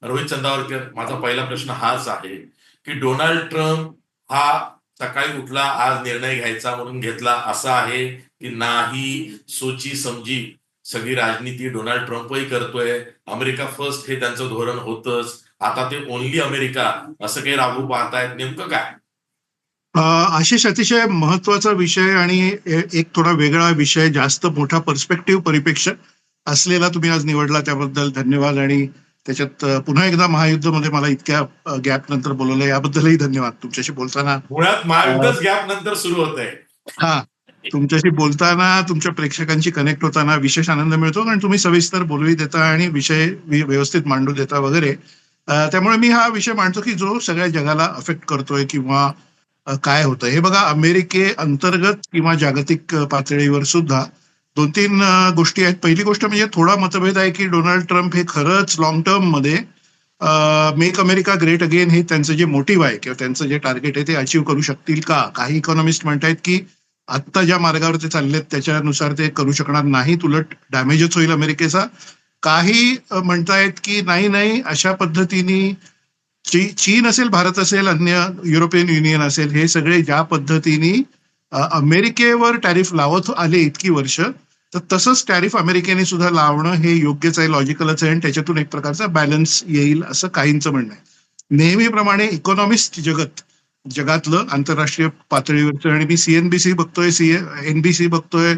रोहित चंदावरकर, माझा पहिला प्रश्न हाच आहे की डोनाल्ड ट्रम्प हा सकाळी उठला, आज निर्णय घ्यायचा म्हणून घेतला असा आहे की नाही, सोची समजी सगळी राजनीती डोनाल्ड ट्रम्पही करतोय, अमेरिका फर्स्ट हे त्यांचं धोरण होतंच, आता ते ओनली अमेरिका असं काही राबवू पाहतायत, नेमकं काय? आशिष, अतिशय महत्वाचा विषय आणि एक थोडा वेगळा विषय, जास्त मोठा पर्स्पेक्टिव्ह परिप्रेक्ष्य असलेला तुम्ही आज निवडला, त्याबद्दल धन्यवाद. आणि त्याच्यात पुन्हा एकदा महायुद्धामध्ये मला इतक्या गॅप नंतर बोलवलं याबद्दलही धन्यवाद. तुमच्याशी बोलताना मुळात महायुद्धच गॅप नंतर सुरू होत आहे. हा, तुमच्याशी बोलताना तुमच्या प्रेक्षकांची कनेक्ट होताना विशेष आनंद मिळतो, कारण तुम्ही सविस्तर बोलवी देता आणि विषय व्यवस्थित मांडू देता वगैरे. त्यामुळे मी हा विषय मांडतो की जो सगळ्या जगाला अफेक्ट करतोय किंवा काय होतं हे बघा. अमेरिके अंतर्गत किंवा जागतिक पातळीवर सुद्धा दोन तीन गोष्टी आहेत. पहिली गोष्ट म्हणजे थोडा मतभेद आहे की डोनाल्ड ट्रम्प हे खरंच लॉंग टर्म मध्ये मेक अमेरिका ग्रेट अगेन हे त्यांचं जे मोटिव्ह आहे किंवा त्यांचं जे टार्गेट आहे ते अचीव्ह करू शकतील का. काही इकॉनॉमिस्ट म्हणतायत की आत्ता ज्या मार्गावर ते चाललेत त्याच्यानुसार ते करू शकणार नाहीत, उलट डॅमेजच होईल अमेरिकेचा. काही म्हणतायत की नाही नाही, अशा पद्धतीने चीन असेल, भारत असेल, अन्य युरोपियन युनियन असेल, हे सगळे ज्या पद्धतीने अमेरिकेवर टॅरिफ लावत आले इतकी वर्ष, तर तसंच टॅरिफ अमेरिकेने सुद्धा लावणं हे योग्यच आहे, लॉजिकलच आहे, आणि त्याच्यातून एक प्रकारचा बॅलन्स येईल असं काहींचं म्हणणं आहे. नेहमीप्रमाणे इकॉनॉमिस्ट जगातलं आंतरराष्ट्रीय पातळीवरचं, आणि मी सीएनबीसी बघतोय, एनबीसी बघतोय,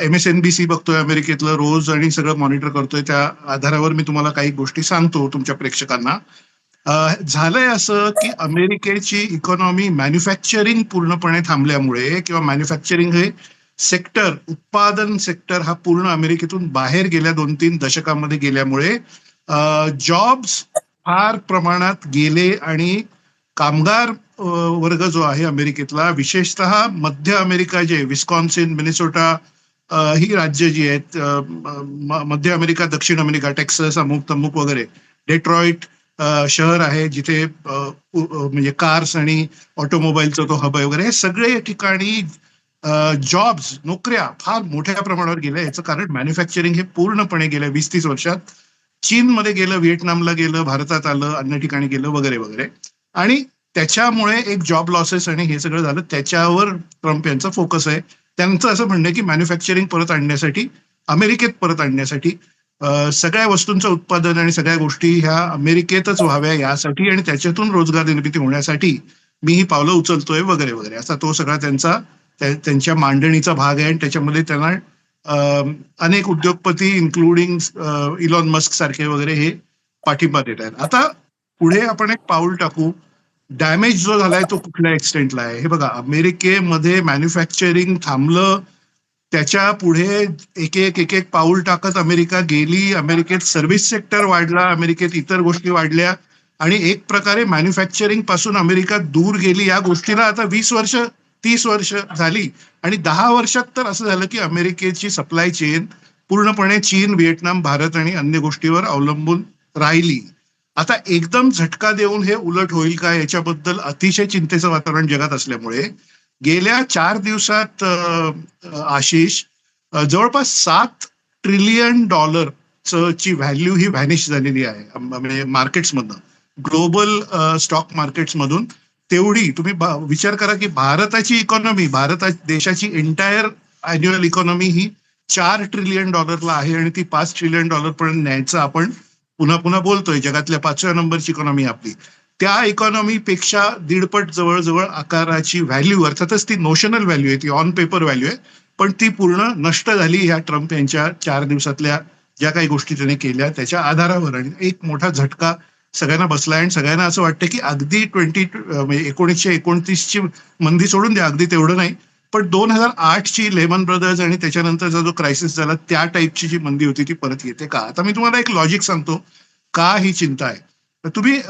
MSNBC बघतोय अमेरिकेतलं रोज, आणि सगळं मॉनिटर करतोय, त्या आधारावर मी तुम्हाला काही गोष्टी सांगतो तुमच्या प्रेक्षकांना. झालंय असं की अमेरिकेची इकॉनॉमी मॅन्युफॅक्चरिंग पूर्णपणे थांबल्यामुळे, किंवा मॅन्युफॅक्चरिंग हे सेक्टर, उत्पादन सेक्टर हा पूर्ण अमेरिकेतून बाहेर गेल्या 2-3 दशकांमध्ये गेल्यामुळे जॉब्स फार प्रमाणात गेले, आणि कामगार वर्ग जो आहे अमेरिकेतला, विशेषतः मध्य अमेरिका, जे विस्कॉन्सिन, मिनेसोटा ही राज्य जी आहेत, मध्य अमेरिका, दक्षिण अमेरिका, टेक्सास, अमुक तमुक वगैरे, डेट्रॉइट शहर आहे जिथे म्हणजे कार्स आणि ऑटोमोबाईलचा तो हब आहे वगैरे, हे सगळे ठिकाणी जॉब्स, नोकऱ्या फार मोठ्या प्रमाणावर गेल्या. याचं कारण मॅन्युफॅक्चरिंग हे पूर्णपणे गेल्या 20-30 वर्षात चीनमध्ये गेलं, व्हिएटनामला गेलं, भारतात आलं, अन्य ठिकाणी गेलं वगैरे वगैरे, आणि त्याच्यामुळे एक जॉब लॉसेस आणि हे सगळं झालं. त्याच्यावर ट्रम्प यांचा फोकस आहे. त्यांचं असं म्हणणं आहे की मॅन्युफॅक्चरिंग परत आणण्यासाठी, अमेरिकेत परत आणण्यासाठी, सगळ्या वस्तूंचं उत्पादन आणि सगळ्या गोष्टी ह्या अमेरिकेतच व्हाव्या यासाठी, आणि त्याच्यातून रोजगार निर्मिती होण्यासाठी मी ही पावलं उचलतोय वगैरे वगैरे, असा तो सगळा त्यांच्या मांडणीचा भाग आहे. आणि त्याच्यामध्ये त्यांना अनेक उद्योगपती इन्क्लुडिंग इलॉन मस्क सारखे वगैरे हे पाठिंबा देत आहेत. आता पुढे आपण एक पाऊल टाकू. डॅमेज जो झालाय तो कुठल्या एक्सटेंटला आहे हे बघा. अमेरिकेमध्ये मॅन्युफॅक्चरिंग थांबलं, त्याच्या पुढे एक एक पाऊल टाकत अमेरिका गेली. अमेरिकेत सर्व्हिस सेक्टर वाढला, अमेरिकेत इतर गोष्टी वाढल्या, आणि एक प्रकारे मॅन्युफॅक्चरिंग पासून अमेरिका दूर गेली. या गोष्टीला आता 20 वर्ष, 30 वर्ष झाली, आणि 10 वर्षात तर असं झालं की अमेरिकेची सप्लाय चेन पूर्णपणे चीन, व्हिएटनाम, भारत आणि अन्य गोष्टीवर अवलंबून राहिली. आता एकदम झटका देऊन हे उलट होईल का, याच्याबद्दल अतिशय चिंतेचं वातावरण जगात असल्यामुळे गेल्या 4 दिवसात आशिष, जवळपास $7 ट्रिलियन ची व्हॅल्यू ही व्हॅनिश झालेली आहे म्हणजे मार्केट्समधनं, ग्लोबल स्टॉक मार्केट्समधून. तेवढी तुम्ही विचार करा की भारताची इकॉनॉमी, देशाची एंटायर अॅन्युअल इकॉनॉमी ही $4 ट्रिलियन आहे, आणि ती $5 ट्रिलियन पर्यंत न्यायचं आपण पुन्हा पुन्हा बोलतोय. जगातल्या 5व्या नंबरची इकॉनॉमी आपली. त्या इकॉनॉमीपेक्षा 1.5 जवळजवळ आकाराची व्हॅल्यू, अर्थातच ती नोशनल व्हॅल्यू आहे, ती ऑन पेपर व्हॅल्यू आहे, पण ती पूर्ण नष्ट झाली ह्या ट्रम्प यांच्या 4 दिवसातल्या ज्या काही गोष्टी त्याने केल्या त्याच्या आधारावर. आणि एक मोठा झटका सगळ्यांना बसलाय, आणि सगळ्यांना असं वाटतं की अगदी 1929ची मंदी सोडून द्या, अगदी तेवढं नाही, पण 2008ची लेमन ब्रदर्स आणि त्याच्यानंतरचा जो क्रायसिस झाला त्या टाईपची जी मंदी होती ती परत येते का. आता मी तुम्हाला एक लॉजिक सांगतो का ही चिंता आहे. तुम्ही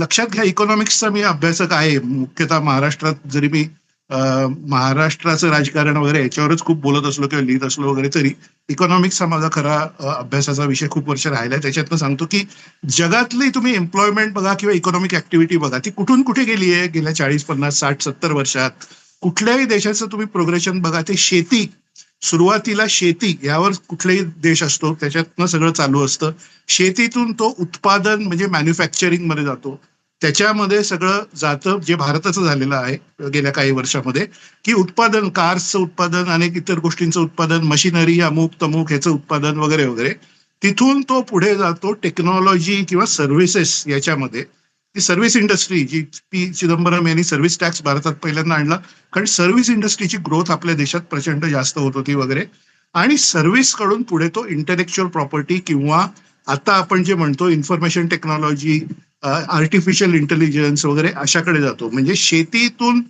लक्षात घ्या, इकॉनॉमिक्सचा मी अभ्यासक आहे, मुख्यतः महाराष्ट्रात. जरी मी महाराष्ट्राचं राजकारण वगैरे याच्यावरच खूप बोलत असलो किंवा लिहित असलो वगैरे, तरी इकॉनॉमिक्स हा माझा खरा अभ्यासाचा विषय खूप वर्ष राहिलाय. त्याच्यातनं सांगतो की जगातली तुम्ही एम्प्लॉयमेंट बघा किंवा इकॉनॉमिक ऍक्टिव्हिटी बघा, ती कुठून कुठे गेली आहे गेल्या 40, 50, 60, 70 वर्षात. कुठल्याही देशाचं तुम्ही प्रोग्रेशन बघा, ते शेती सुरुवातीला शेती यावर कुठलाही देश असतो त्याच्यातनं सगळं चालू असतं. शेतीतून तो उत्पादन म्हणजे मॅन्युफॅक्चरिंग मध्ये जातो. त्याच्यामध्ये सगळं जातं जे भारताचं झालेलं आहे गेल्या काही वर्षामध्ये, की उत्पादन, कार्सचं उत्पादन, अनेक इतर गोष्टींचं उत्पादन, मशिनरी, अमुक तमुक ह्याचं उत्पादन वगैरे वगैरे. तिथून तो पुढे जातो टेक्नॉलॉजी किंवा सर्व्हिसेस याच्यामध्ये. ती सर्व्हिस इंडस्ट्री जी पी चिदंबरम यांनी सर्व्हिस टॅक्स भारतात पहिल्यांदा आणला, कारण सर्व्हिस इंडस्ट्रीची ग्रोथ आपल्या देशात प्रचंड जास्त होत होती वगैरे. आणि सर्व्हिस कडून पुढे तो इंटेलेक्च्युअल प्रॉपर्टी किंवा आता आपण जे म्हणतो इन्फॉर्मेशन टेक्नॉलॉजी, आर्टिफिशियल इंटेलिजन्स वगैरे अशाकडे जातो. म्हणजे शेतीतून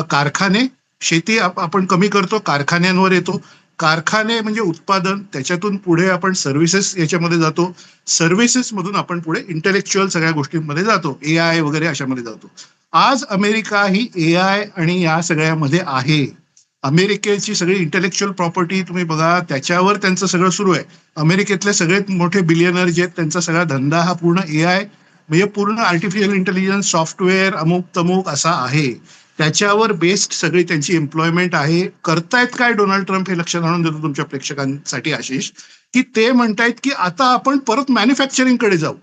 कारखाने, शेती आपण कमी करतो, कारखान्यांवर येतो. कारखाने म्हणजे उत्पादन, त्याच्यातून पुढे आपण सर्व्हिसेस याच्यामध्ये जातो. सर्व्हिसेस मधून आपण पुढे इंटेलेक्च्युअल सगळ्या गोष्टींमध्ये जातो, AI वगैरे अशामध्ये जातो. आज अमेरिका ही AI आणि या सगळ्यामध्ये आहे. अमेरिकेची सगळी इंटेलेक्च्युअल प्रॉपर्टी तुम्ही बघा, त्याच्यावर त्यांचं सगळं सुरू आहे. अमेरिकेतले सगळ्यात मोठे बिलियनर जे आहेत त्यांचा सगळा धंदा हा पूर्ण AI म्हणजे पूर्ण आर्टिफिशियल इंटेलिजन्स, सॉफ्टवेअर, अमुक तमुक असा आहे. त्याच्यावर बेस्ड सगळी त्यांची एम्प्लॉयमेंट आहे. करतायत काय डोनाल्ड ट्रम्प हे लक्षात आणून देतो तुमच्या प्रेक्षकांसाठी आशिष, की ते म्हणतायत की आता आपण परत मॅन्युफॅक्चरिंग कडे जाऊ.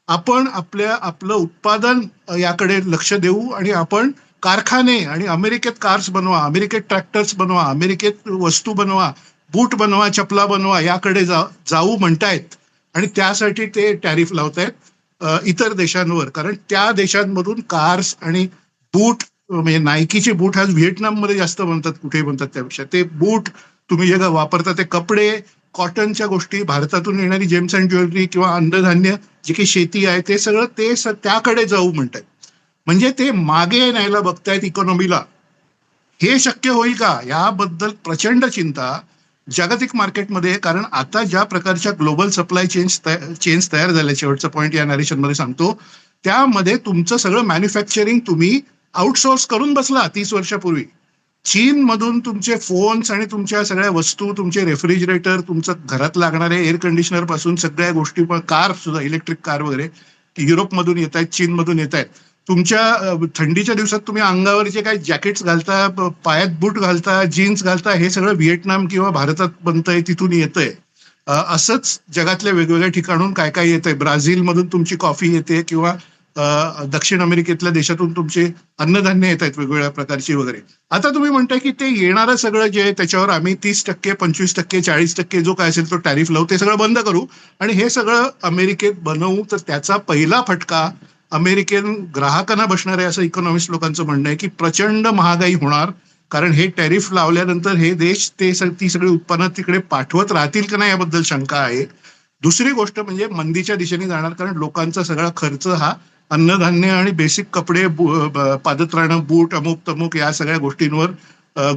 आपण आपलं उत्पादन याकडे लक्ष देऊ आणि आपण कारखाने आणि अमेरिकेत कार्स बनवा, अमेरिकेत ट्रॅक्टर्स बनवा, अमेरिकेत वस्तू बनवा, बूट बनवा, चपला बनवा याकडे जाऊ म्हणतायत. आणि त्यासाठी ते टॅरिफ लावतायत इतर देशांवर, कारण त्या देशांमधून कार्स आणि बूट, म्हणजे नायकीचे बूट आज व्हिएतनाममध्ये जास्त बनतात, कुठेही बनतात त्यापेक्षा. ते बूट तुम्ही जे वापरता ते कपडे, कॉटनच्या गोष्टी, भारतातून येणारी जेम्स अँड ज्वेलरी किंवा अन्नधान्य, जी काही शेती आहे ते सगळं त्याकडे जाऊ म्हणतात. म्हणजे ते मागे न्यायला बघतायत इकॉनॉमीला. हे शक्य होईल का याबद्दल प्रचंड चिंता जागतिक मार्केटमध्ये, कारण आता ज्या प्रकारच्या ग्लोबल सप्लाय चेन्स तयार झाल्या, शेवटचा पॉईंट या नरेशन मध्ये सांगतो, त्यामध्ये तुमचं सगळं मॅन्युफॅक्चरिंग तुम्ही आउटसोर्स करून बसला 30 वर्षापूर्वी. चीन मधून तुमचे फोन्स आणि तुमच्या सगळ्या वस्तू, तुमचे रेफ्रिजरेटर, तुमचं घरात लागणारे एअर कंडिशनर पासून सगळ्या गोष्टी, कार सुद्धा, इलेक्ट्रिक कार वगैरे युरोपमधून येत आहेत, चीनमधून येत आहेत. तुमच्या थंडीच्या दिवसात तुम्ही अंगावर जे काही जॅकेट्स घालता, पायात बूट घालता, जीन्स घालता, हे सगळं व्हिएतनाम किंवा भारतात बनतंय, तिथून येतंय. असंच जगातल्या वेगवेगळ्या ठिकाणून काय काय येतंय. ब्राझीलमधून तुमची कॉफी येते किंवा दक्षिण अमेरिकेतल्या देशातून तुमचे अन्नधान्य येत आहेत वेगवेगळ्या प्रकारची वगैरे. आता तुम्ही म्हणताय की ते येणारं सगळं जे त्याच्यावर आम्ही 30%, 25%, 40% जो काय असेल तो टॅरिफ लावू, ते सगळं बंद करू आणि हे सगळं अमेरिकेत बनवू. तर त्याचा पहिला फटका अमेरिकन ग्राहकांना बसणार आहे, असं इकॉनॉमिस्ट लोकांचं म्हणणं आहे, की प्रचंड महागाई होणार. कारण हे टॅरिफ लावल्यानंतर हे देश ती सगळी उत्पन्न तिकडे पाठवत राहतील का नाही याबद्दल शंका आहे. दुसरी गोष्ट म्हणजे मंदीच्या दिशेने जाणार, कारण लोकांचा सगळा खर्च हा अन्नधान्य आणि बेसिक कपडे, पादत्राणं, बूट, अमुक तमुक या सगळ्या गोष्टींवर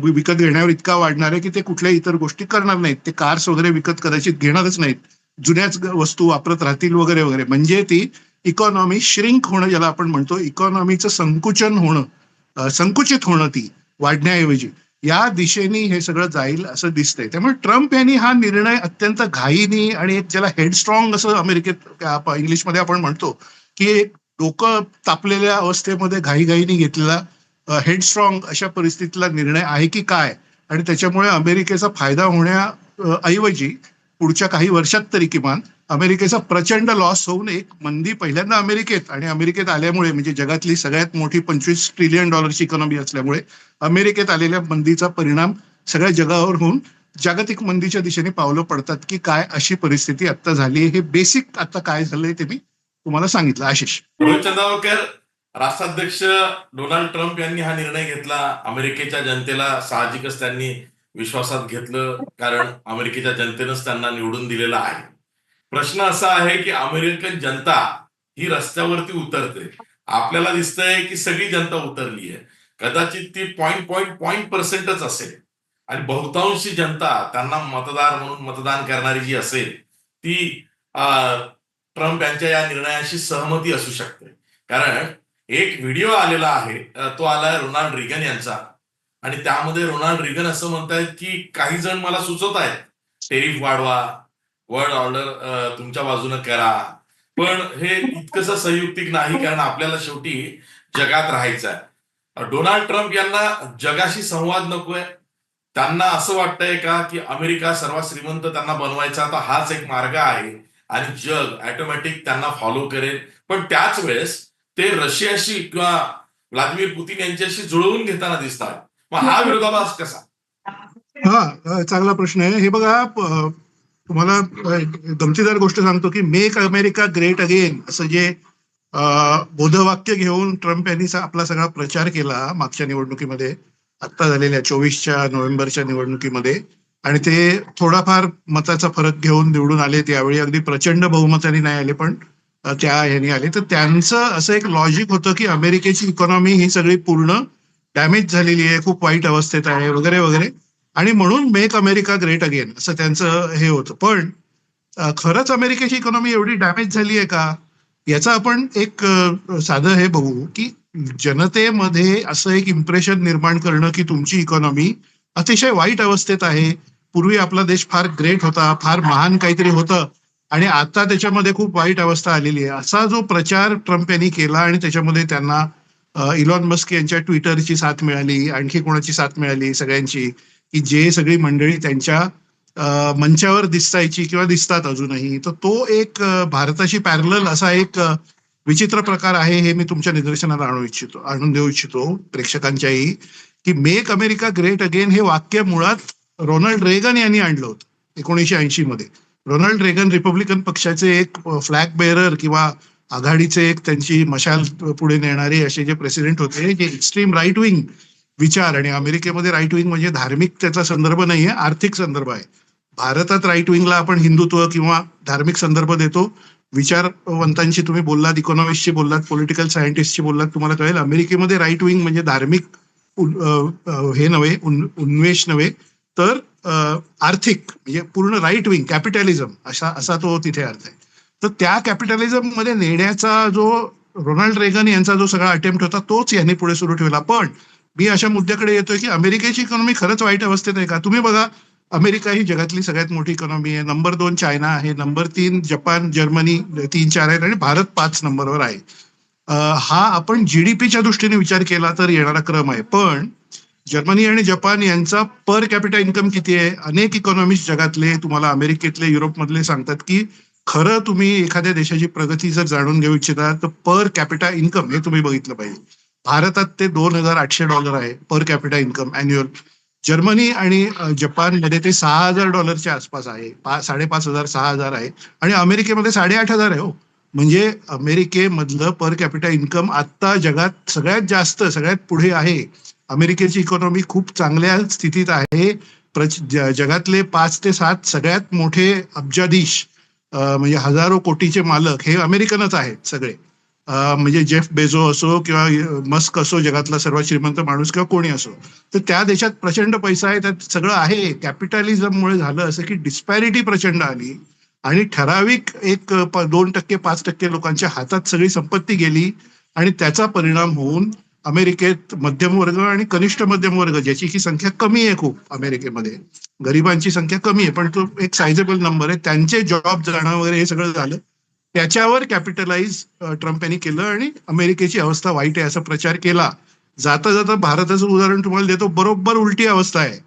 विकत घेण्यावर इतका वाढणार आहे की ते कुठल्या इतर गोष्टी करणार नाहीत. ते कार्स वगैरे विकत कदाचित घेणारच नाहीत, जुन्याच वस्तू वापरत राहतील वगैरे वगैरे. म्हणजे ती इकॉनॉमी श्रिंक होणं, ज्याला आपण म्हणतो, इकॉनॉमीचं संकुचन होणं, संकुचित होणं, ती वाढण्याऐवजी या दिशेने हे सगळं जाईल असं दिसतंय. त्यामुळे ट्रम्प यांनी हा निर्णय अत्यंत घाईनी आणि एक ज्याला हेडस्ट्रॉंग असं अमेरिकेत इंग्लिशमध्ये आपण म्हणतो, की एक डोकं तापलेल्या अवस्थेमध्ये घाईघाईने घेतलेला हेडस्ट्रॉंग अशा परिस्थितीतला निर्णय आहे की काय. आणि त्याच्यामुळे अमेरिकेचा फायदा होण्याऐवजी पुढच्या काही वर्षात तरी किमान अमेरिकेचा प्रचंड लॉस होऊन एक मंदी पहिल्यांदा अमेरिकेत, आणि अमेरिकेत आल्यामुळे म्हणजे जगातली सगळ्यात मोठी $25 ट्रिलियन इकॉनॉमी असल्यामुळे अमेरिकेत आलेल्या मंदीचा परिणाम सगळ्या जगावर होऊन जागतिक मंदीच्या दिशेने पावलं पडतात की काय, अशी परिस्थिती आता झाली. हे बेसिक आता काय झालंय ते मी तुम्हाला सांगितलं आशिष. रोहित चंद्रावरकर, राष्ट्राध्यक्ष डोनाल्ड ट्रम्प यांनी हा निर्णय घेतला. अमेरिकेच्या जनतेला साहजिकच त्यांनी विश्वासात घेतलं, कारण अमेरिकेच्या जनतेनंच त्यांना निवडून दिलेलं आहे. प्रश्न असा आहे की अमेरिकन जनता ही रस्त्यावरती उतरते. आपल्याला दिसतंय की सगळी जनता उतरली आहे. कदाचित ती पॉइंट पर्सेंटच असेल आणि बहुतांशी जनता त्यांना मतदार म्हणून मतदान करणारी जी असेल ती ट्रम्प यांच्या या निर्णयाशी सहमती असू शकते. कारण एक व्हिडिओ आलेला आहे, तो आलाय रोनाल्ड रिगन यांचा, आणि त्यामध्ये रोनाल्ड रिगन असं म्हणतायत की काही जण मला सुचवत आहेत टेरिफ वाढवा, वर्ल्ड ऑर्डर तुमच्या बाजूने करा, पण हे इतकंसं संयुक्तिक नाही, कारण आपल्याला शेवटी जगात राहायचं आहे. डोनाल्ड ट्रम्प यांना जगाशी संवाद नकोय, त्यांना असं वाटतंय का की अमेरिका सर्वात श्रीमंत त्यांना बनवायचा, तर हाच एक मार्ग आहे आणि जग ऑटोमॅटिक त्यांना फॉलो करेल. पण त्याच वेळेस ते रशियाशी किंवा व्लादिमीर पुतीन यांच्याशी जुळवून घेताना दिसतात. मग हा विरोधाभास कसा? चांगला प्रश्न आहे. हे बघा, तुम्हाला गमतीदार गोष्ट सांगतो की मेक अमेरिका ग्रेट अगेन असं जे बोधवाक्य घेऊन ट्रम्प यांनी आपला सगळा प्रचार केला मागच्या निवडणुकीमध्ये, आत्ता झालेल्या 24 नोव्हेंबरच्या निवडणुकीमध्ये, आणि ते थोडाफार मताचा फरक घेऊन निवडून आले. त्यावेळी अगदी प्रचंड बहुमताने नाही आले, पण त्या ह्यानी आले. तर त्यांचं असं एक लॉजिक होतं की अमेरिकेची इकॉनॉमी ही सगळी पूर्ण डॅमेज झालेली आहे, खूप वाईट अवस्थेत आहे वगैरे वगैरे, आणि म्हणून मेक अमेरिका ग्रेट अगेन असं त्यांचं हे होतं. पण खरंच अमेरिकेची इकॉनॉमी एवढी डॅमेज झाली आहे का, याचं आपण एक साधं हे बघू की जनतेमध्ये असं एक इम्प्रेशन निर्माण करणं की तुमची इकॉनॉमी अतिशय वाईट अवस्थेत आहे, पूर्वी आपला देश फार ग्रेट होता, फार महान काहीतरी होतं, आणि आता त्याच्यामध्ये खूप वाईट अवस्था आलेली आहे, असा जो प्रचार ट्रम्प यांनी केला, आणि त्याच्यामध्ये त्यांना इलॉन मस्क यांच्या ट्विटरची साथ मिळाली, आणखी कोणाची साथ मिळाली, सगळ्यांची, की जे सगळी मंडळी त्यांच्या मंचावर दिसायची किंवा दिसतात अजूनही. तर तो एक भारताशी पॅरलल असा एक विचित्र प्रकार आहे. हे मी तुमच्या निदर्शनाला आणून देऊ इच्छितो प्रेक्षकांच्याही, की मेक अमेरिका ग्रेट अगेन हे वाक्य मुळात रोनाल्ड रेगन यांनी आणलं होतं 1980 मध्ये. रोनाल्ड रेगन रिपब्लिकन पक्षाचे एक फ्लॅग बेअरर किंवा आघाडीचे एक त्यांची मशाल पुढे नेणारे असे जे प्रेसिडेंट होते, जे एक्स्ट्रीम राईट विंग विचार, आणि अमेरिकेमध्ये राईट विंग म्हणजे धार्मिकतेचा संदर्भ नाहीये, आर्थिक संदर्भ आहे. भारतात राईट विंगला आपण हिंदुत्व किंवा धार्मिक संदर्भ देतो. विचारवंतांशी तुम्ही बोललात, इकॉनॉमिस्टशी बोललात, पॉलिटिकल सायंटिस्टशी बोललात, तुम्हाला कळेल अमेरिकेमध्ये राईट विंग म्हणजे धार्मिक हे नव्हे, उन्मेष नव्हे, तर आर्थिक म्हणजे पूर्ण राईट विंग कॅपिटलिझम असा तो तिथे अर्थ आहे. तर त्या कॅपिटलिझम मध्ये नेण्याचा जो रोनाल्ड रेगन यांचा जो सगळा अटेम्प्ट होता, तोच यांनी पुढे सुरू ठेवला. पण मी अशा मुद्द्याकडे येतोय की अमेरिकेची इकॉनॉमी खरंच वाईट अवस्थेत आहे का? तुम्ही बघा, अमेरिका ही जगातली सगळ्यात मोठी इकॉनॉमी आहे. नंबर 2 चायना आहे, नंबर 3 जपान, जर्मनी 3-4 आहेत, आणि भारत 5 नंबरवर आहे. हा आपण जीडीपीच्या दृष्टीने विचार केला तर येणारा क्रम आहे. पण जर्मनी आणि जपान यांचा पर कॅपिटा इन्कम किती आहे? अनेक इकॉनॉमिस्ट जगातले, तुम्हाला अमेरिकेतले, युरोपमधले सांगतात की खरं तुम्ही एखाद्या देशाची प्रगती जर जाणून घेऊ इच्छिता तर पर कॅपिटा इन्कम हे तुम्ही बघितलं पाहिजे. भारतात ते $2,800 आहे per capita income annual. Germany आणि जपानमध्ये ते $6,000 आसपास आहे, 5,500-6,000 आहे, आणि अमेरिकेमध्ये 8,500 आहे. हो, म्हणजे अमेरिकेमधलं पर कॅपिटा इन्कम आता जगात सगळ्यात जास्त, सगळ्यात पुढे आहे. अमेरिकेची इकॉनॉमी खूप चांगल्या स्थितीत आहे. जगातले 5 ते 7 सगळ्यात मोठे अब्जाधीश, म्हणजे हजारो कोटीचे मालक हे अमेरिकनच आहेत सगळे. म्हणजे जेफ बेझो असो किंवा मस्क असो, जगातला सर्वात श्रीमंत माणूस किंवा कोणी असो, तर त्या देशात प्रचंड पैसा आहे, त्यात सगळं आहे. कॅपिटलिझममुळे झालं असं की डिस्पॅरिटी प्रचंड आली, आणि ठराविक 2%, 5% लोकांच्या हातात सगळी संपत्ती गेली, आणि त्याचा परिणाम होऊन अमेरिकेत मध्यमवर्ग आणि कनिष्ठ मध्यमवर्ग, ज्याची की संख्या कमी आहे खूप अमेरिकेमध्ये, गरिबांची संख्या कमी आहे पण तो एक सायझेबल नंबर आहे, त्यांचे जॉब जाणं वगैरे हे सगळं झालं. त्याच्यावर कॅपिटलाइज ट्रम्प यांनी केलं, आणि अमेरिकेची अवस्था वाईट आहे असा प्रचार केला. जाता जाता भारताचं उदाहरण तुम्हाला देतो, बरोबर उलटी अवस्था आहे.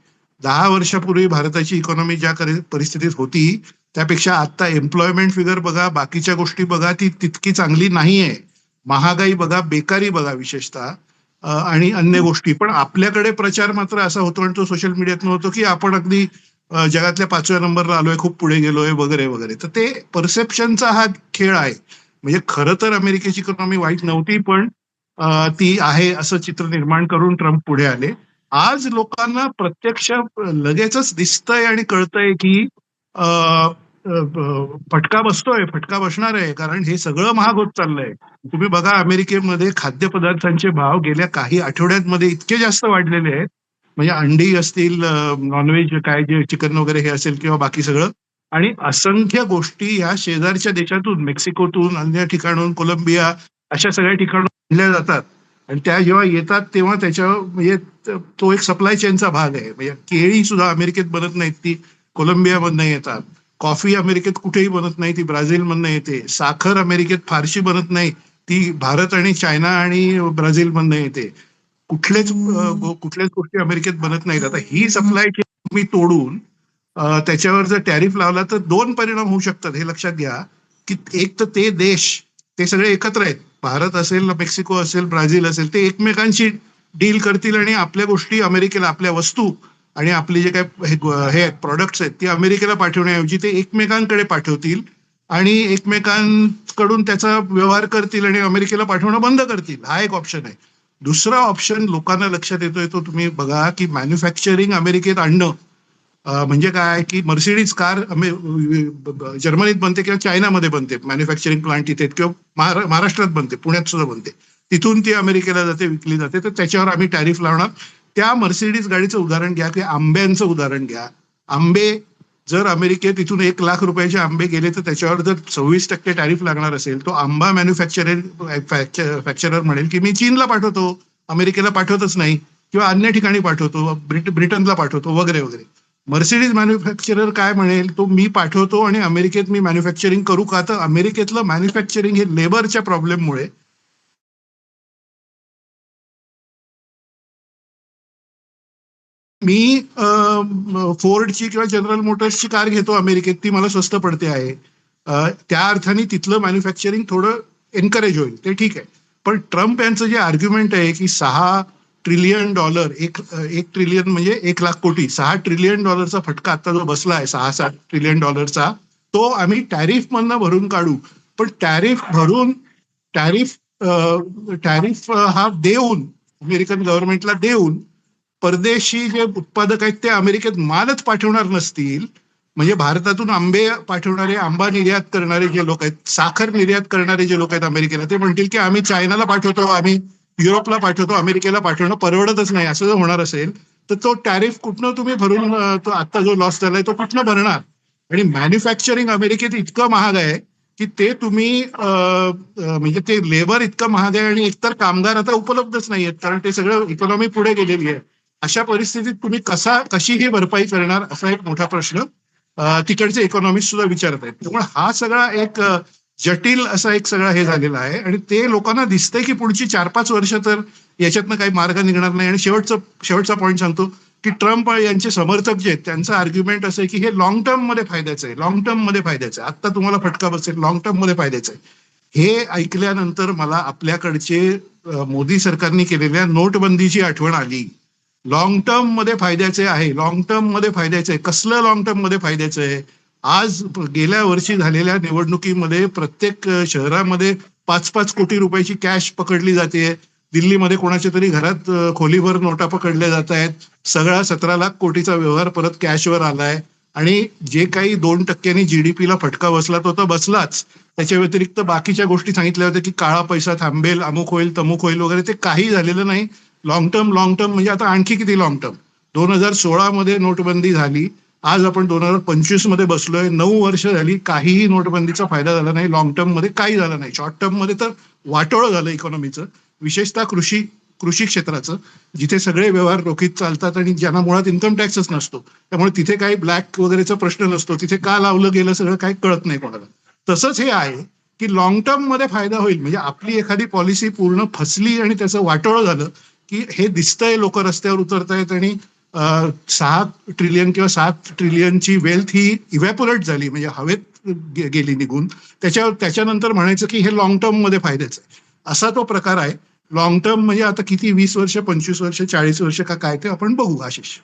10 वर्षापूर्वी भारताची इकॉनॉमी ज्या परिस्थितीत होती त्यापेक्षा आता एम्प्लॉयमेंट फिगर बघा, बाकीच्या गोष्टी बघा, ती तितकी चांगली नाहीये. महागाई बघा, बेकारी बघा विशेषतः, आणि अन्य गोष्टी. पण आपल्याकडे प्रचार मात्र असा होतो, आणि तो सोशल मीडियातनं होतो, की आपण अगदी जगातल्या 5व्या नंबरला आलोय, खूप पुढे गेलोय वगैरे वगैरे. तर ते परसेप्शनचा हा खेळ आहे. म्हणजे खरं तर अमेरिकेची इकॉनॉमी वाईट नव्हती, पण ती आहे असं चित्र निर्माण करून ट्रम्प पुढे आले. आज लोकांना प्रत्यक्ष लगेचच दिसतंय आणि कळतंय की फटका बसतोय, फटका बसणार आहे, कारण हे सगळं महाग होत चाललंय. तुम्ही बघा, अमेरिकेमध्ये खाद्यपदार्थांचे भाव गेल्या काही आठवड्यांमध्ये इतके जास्त वाढलेले आहेत, म्हणजे अंडी असतील, नॉनव्हेज काय जे चिकन वगैरे हे असेल किंवा बाकी सगळं, आणि असंख्य गोष्टी या शेजारच्या देशातून, मेक्सिकोतून, अन्य ठिकाणून, कोलंबिया, अशा सगळ्या ठिकाणून आणल्या जातात, आणि त्या जेव्हा येतात तेव्हा त्याच्या म्हणजे तो एक सप्लाय चेनचा भाग आहे. म्हणजे केळी सुद्धा अमेरिकेत बनत नाहीत, ती कोलंबियामधनं येतात. कॉफी अमेरिकेत कुठेही बनत नाही, ती ब्राझीलमधनं येते. साखर अमेरिकेत फारशी बनत नाही, ती भारत आणि चायना आणि ब्राझीलमधनं येते. कुठल्याच गोष्टी अमेरिकेत बनत नाहीत. आता ही सप्लाय चेन तुम्ही तोडून त्याच्यावर जर टॅरिफ लावला तर दोन परिणाम होऊ शकतात, हे लक्षात घ्या. की एक तर ते देश, ते सगळे एकत्र आहेत, भारत असेल, मेक्सिको असेल, ब्राझील असेल, ते एकमेकांशी डील करतील आणि आपल्या गोष्टी अमेरिकेला, आपल्या वस्तू आणि आपले जे काय हे प्रॉडक्ट्स आहेत ते अमेरिकेला पाठवण्याऐवजी ते एकमेकांकडे पाठवतील आणि एकमेकांकडून त्याचा व्यवहार करतील आणि अमेरिकेला पाठवणं बंद करतील. हा एक ऑप्शन आहे. दुसरा ऑप्शन लोकांना लक्षात येतोय तो तुम्ही बघा, की मॅन्युफॅक्चरिंग अमेरिकेत आणणं म्हणजे काय, की मर्सिडीज कार जर्मनीत बनते किंवा चायनामध्ये बनते, मॅन्युफॅक्चरिंग प्लांट तिथे, किंवा महाराष्ट्रात बनते, पुण्यात सुद्धा बनते, तिथून ती अमेरिकेला जाते, विकली जाते, तर त्याच्यावर आम्ही टॅरिफ लावणार. त्या मर्सिडीज गाडीचं उदाहरण घ्या, की आंब्यांचं उदाहरण घ्या. आंबे जर अमेरिकेत इथून 1,00,000 रुपयाचे आंबे गेले तर त्याच्यावर जर 26% टॅरिफ लागणार असेल, तो आंबा फॅक्चरर म्हणेल की मी चीनला पाठवतो, अमेरिकेला पाठवतच नाही, किंवा अन्य ठिकाणी पाठवतो, ब्रिटनला पाठवतो, वगैरे वगैरे. मर्सिडीज मॅन्युफॅक्चरर काय म्हणेल, तो मी पाठवतो आणि अमेरिकेत मी मॅन्युफॅक्चरिंग करू का, तर अमेरिकेतलं मॅन्युफॅक्चरिंग हे लेबरच्या प्रॉब्लेममुळे मी फोर्डची किंवा जनरल मोटर्सची कार घेतो अमेरिकेत, ती मला स्वस्त पडते आहे. त्या अर्थाने तिथलं मॅन्युफॅक्चरिंग थोडं एनकरेज होईल, ते ठीक आहे. पण ट्रम्प यांचं जे आर्ग्युमेंट आहे की $6 ट्रिलियन, एक ट्रिलियन म्हणजे 1,00,000 कोटी, $6 ट्रिलियन फटका आता जो बसला आहे, $6-7 ट्रिलियन, तो आम्ही टॅरिफ मधनं भरून काढू. पण टॅरिफ टॅरिफ हा देऊन, अमेरिकन गव्हर्नमेंटला देऊन, परदेशी जे उत्पादक आहेत ते अमेरिकेत मालच पाठवणार नसतील, म्हणजे भारतातून आंबे पाठवणारे, आंबा निर्यात करणारे जे लोक आहेत, साखर निर्यात करणारे जे लोक आहेत अमेरिकेला, ते म्हणतील की आम्ही चायनाला पाठवतो, आम्ही युरोपला पाठवतो, अमेरिकेला पाठवणं परवडतच नाही, असं जर होणार असेल तर तो टॅरिफ कुठनं तुम्ही भरून, तो आता जो लॉस झालाय तो कुठनं भरणार. आणि मॅन्युफॅक्चरिंग अमेरिकेत इतकं महाग आहे की ते तुम्ही म्हणजे ते लेबर इतकं महाग आहे आणि एकतर कामगार आता उपलब्धच नाही आहेत, कारण ते सगळं इकॉनॉमी पुढे गेलेली आहे. अशा परिस्थितीत तुम्ही कशी ही भरपाई करणार, असा एक मोठा प्रश्न तिकडचे इकॉनॉमिस्ट सुद्धा विचारत आहेत. त्यामुळे हा सगळा एक जटिल असा एक सगळा हे झालेला आहे आणि ते लोकांना दिसतंय की पुढची 4-5 वर्ष तर याच्यातनं काही मार्ग निघणार नाही. आणि शेवटचा पॉईंट सांगतो की ट्रम्प यांचे समर्थक जे आहेत त्यांचं आर्ग्युमेंट असं आहे की हे लॉंग टर्म मध्ये फायद्याचं आहे, लॉंग टर्म मध्ये फायद्याचं आहे, आता तुम्हाला फटका बसेल, लॉंग टर्म मध्ये फायद्याचं आहे. हे ऐकल्यानंतर मला आपल्याकडचे मोदी सरकारने केलेल्या नोटबंदीची आठवण आली. लॉंग टर्म मध्ये फायद्याचे आहे, लॉंग टर्म मध्ये फायद्याचं आहे. कसलं लॉंग टर्म मध्ये फायद्याचं आहे? आज गेल्या वर्षी झालेल्या निवडणुकीमध्ये प्रत्येक शहरामध्ये 5-5 कोटी रुपयाची कॅश पकडली जाते. दिल्लीमध्ये कोणाच्या तरी घरात खोलीभर नोटा पकडल्या जात आहेत. सगळा 17 लाख कोटीचा व्यवहार परत कॅशवर आलाय. आणि जे काही 2% जीडीपीला फटका बसला तो तर बसलाच, त्याच्या व्यतिरिक्त बाकीच्या गोष्टी सांगितल्या होत्या की काळा पैसा थांबेल, अमुक होईल, तमुक होईल वगैरे, ते काही झालेलं नाही. लॉंग टर्म म्हणजे आता आणखी किती लॉंग टर्म. 2016 मध्ये नोटबंदी झाली, आज आपण 2025 मध्ये बसलोय, 9 वर्ष झाली, काहीही नोटबंदीचा फायदा झाला नाही. लॉंग टर्म मध्ये काही झालं नाही. शॉर्ट टर्म मध्ये तर वाटोळं झालं इकॉनॉमीचं, विशेषतः कृषी क्षेत्राचं, जिथे सगळे व्यवहार रोखीत चालतात आणि ज्यांना मुळात इन्कम टॅक्सच नसतो, त्यामुळे तिथे काही ब्लॅक वगैरेचा प्रश्न नसतो. तिथे का लावलं गेलं सगळं काही कळत नाही कोणाला. तसंच हे आहे की लॉंग टर्म मध्ये फायदा होईल, म्हणजे आपली एखादी पॉलिसी पूर्ण फसली आणि त्याचं वाटोळं झालं की हे दिसतंय, लोक रस्त्यावर उतरतायत आणि 6 ट्रिलियन किंवा 7 ट्रिलियनची वेल्थ ही इव्हॅपोरेट झाली, म्हणजे हवेत गेली निघून. त्याच्यानंतर म्हणायचं की हे लॉंग टर्म मध्ये फायद्याचं आहे, असा तो प्रकार आहे. लॉंग टर्म म्हणजे आता किती, 20 वर्ष, 25 वर्ष, 40 वर्ष का काय, ते आपण बघू. आशिष.